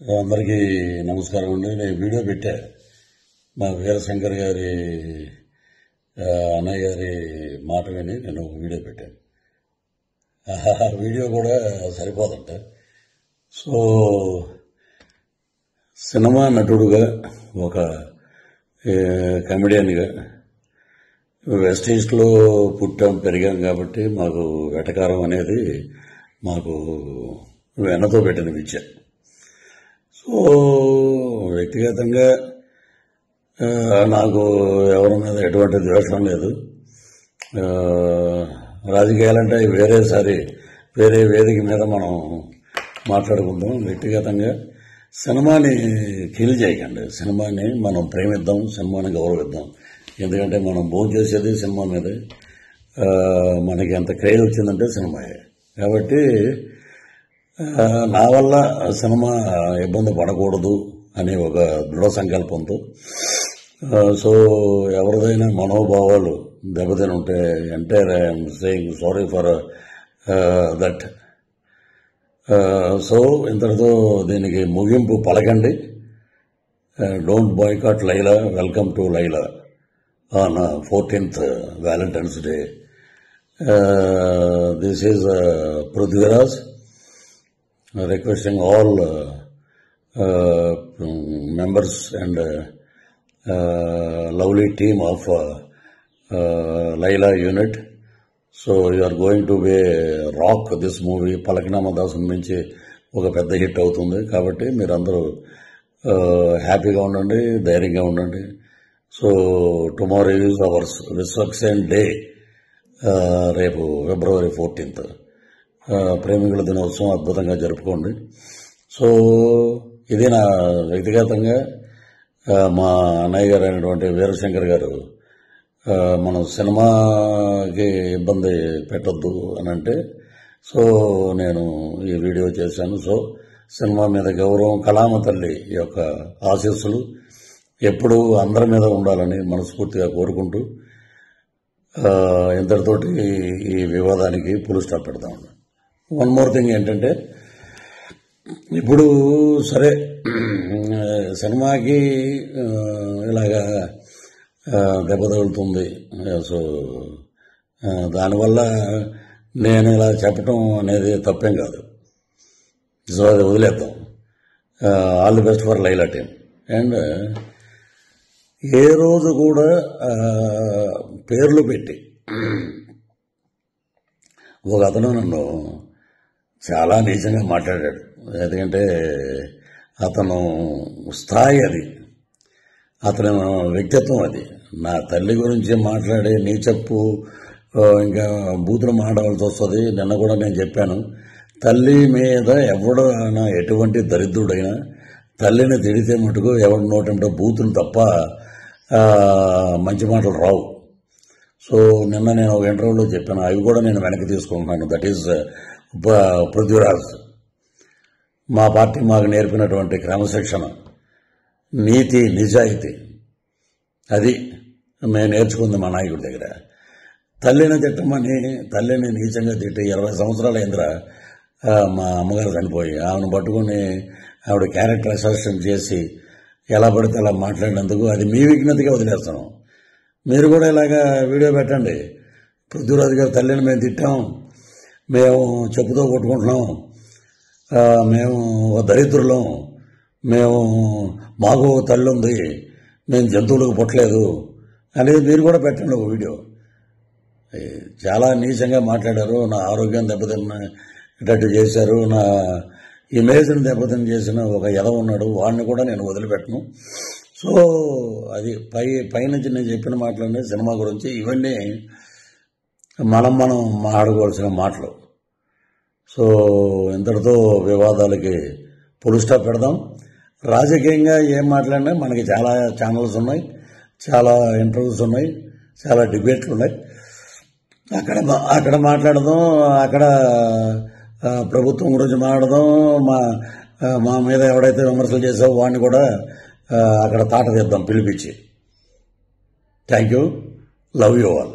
అందరికీ నమస్కారం అండి. నేను వీడియో పెట్టా మా వీరశంకర్ గారి అన్నయ్య గారి మాట విని నేను వీడియో పెట్టాను. ఆ వీడియో కూడా సరిపోదంట. సో సినిమా నటుడుగా ఒక కమెడియన్గా వెస్ట్ ఈస్ట్లో పుట్టాం పెరిగాం కాబట్టి మాకు వెటకారం అనేది మాకు వెన్నతో పెట్టిన విద్య. సో వ్యక్తిగతంగా నాకు ఎవరి మీద ఎటువంటి ద్వేషం లేదు. రాజకీయాలంటే వేరే వేదిక మీద మనం మాట్లాడుకుందాం. వ్యక్తిగతంగా సినిమాని కిల్ చేయకండి. సినిమాని మనం ప్రేమిద్దాం, సినిమాని గౌరవిద్దాం. ఎందుకంటే మనం భోజనం చేసేది సినిమా మీదే. మనకి ఎంత క్రేజ్ వచ్చిందంటే సినిమాయే. కాబట్టి నా వల్ల సినిమా ఇబ్బంది పడకూడదు అనే ఒక దృఢ సంకల్పంతో సో ఎవరిదైనా మనోభావాలు దెబ్బతిని ఉంటే entire I'm saying sorry for that. So ఇంతటితో దీనికి ముగింపు పలకండి. Don't boycott Laila, welcome to Laila on 14th Valentine's Day. This is Prithviraj requesting all members and lovely team of Laila unit. So you are going to be rock this movie. పలకనామా Dasu నుంచి ఒక పెద్ద hit అవుతుంది కాబట్టి మీరందరూ హ్యాపీగా ఉండండి, ధైర్యంగా ఉండండి. So tomorrow is ours Vishwaksen day. రేపు February 14th ప్రేమికుల దినోత్సవం అద్భుతంగా జరుపుకోండి. సో ఇది నా వ్యక్తిగతంగా మా అన్నయ్య గారు అయినటువంటి వీరశంకర్ గారు మనం సినిమాకి ఇబ్బంది పెట్టొద్దు అని అంటే సో నేను ఈ వీడియో చేశాను. సో సినిమా మీద గౌరవం, కళామ తల్లి యొక్క ఆశీస్సులు ఎప్పుడూ అందరి మీద ఉండాలని మనస్ఫూర్తిగా కోరుకుంటూ ఇంతటితోటి ఈ వివాదానికి ఫుల్ స్టాప్ పెడతాం. వన్ మోర్ థింగ్ ఏంటంటే ఇప్పుడు సరే సినిమాకి ఇలాగా దెబ్బ తగులుతుంది. సో దానివల్ల నేను ఇలా చెప్పటం అనేది తప్పేం కాదు. సో అది వదిలేద్దాం. All the best for Laila team. And ఏ రోజు కూడా పేర్లు పెట్టి ఒక అతను నన్ను చాలా నీచంగా మాట్లాడాడు. ఎందుకంటే అతను స్థాయి అది, అతని వ్యక్తిత్వం అది. నా తల్లి గురించి మాట్లాడే నీచప్పు ఇంకా బూతులు మాట్లాడాల్సి వస్తుంది. నిన్న కూడా నేను చెప్పాను, తల్లి మీద ఎవడైనా ఎటువంటి దరిద్రుడైనా తల్లిని తిడితే మటుకు ఎవరి నోటంటే బూతులు తప్ప మంచి మాటలు రావు. సో నిన్న నేను ఒక ఇంటర్వ్యూలో చెప్పాను, అవి కూడా నేను వెనక్కి తీసుకుంటున్నాను. That is Prithviraj. మా పార్టీ మాకు నేర్పినటువంటి క్రమశిక్షణ, నీతి, నిజాయితీ అది మేము నేర్చుకుంది మా నాయకుడి దగ్గర. తల్లిని తిట్టమని, తల్లిని నీచంగా తిట్టి 20 సంవత్సరాల అయిందిరా మా అమ్మగారు చనిపోయి. ఆమెను పట్టుకుని ఆవిడ క్యారెక్టర్ అసాసినేషన్ చేసి ఎలా పడితే అలా మాట్లాడినందుకు అది మీ విజ్ఞతగా వదిలేస్తాను. మీరు కూడా ఇలాగా వీడియో పెట్టండి. పృథ్వీరాజు గారి తల్లిని మేము తిట్టాం, మేము చెప్పుతో కొట్టుకుంటున్నాం, మేము దరిద్రులం, మాకు తల్లి ఉంది, మేము జంతువులకు పుట్టలేదు అనేది మీరు కూడా పెట్టండి ఒక వీడియో. చాలా నీచంగా మాట్లాడారు, నా ఆరోగ్యం దెబ్బతిన్నట్టు చేశారు, నా ఇమేజ్ని దెబ్బతిని చేసిన ఒక ఎదవ ఉన్నాడు, వాడిని కూడా నేను వదిలిపెట్టను. సో అది పైనుంచి నేను చెప్పిన మాటలన్నీ సినిమా గురించి. ఇవన్నీ మనం మాట్లాడుకోవాల్సిన మాటలు. సో ఇంతటితో వివాదాలకి ఫుల్ స్టాప్ పెడదాం. రాజకీయంగా ఏం మాట్లాడినా మనకి చాలా ఛానల్స్ ఉన్నాయి, చాలా ఇంటర్వ్యూస్ ఉన్నాయి, చాలా డిబేట్లు ఉన్నాయి. అక్కడ మాట్లాడదాం, అక్కడ ప్రభుత్వం గురించి మాట్లాడదాం. మా మీద ఎవడైతే విమర్శలు చేసావో వాడిని కూడా అక్కడ తాట తీద్దాం పిలిపించి. Thank you. Love you all.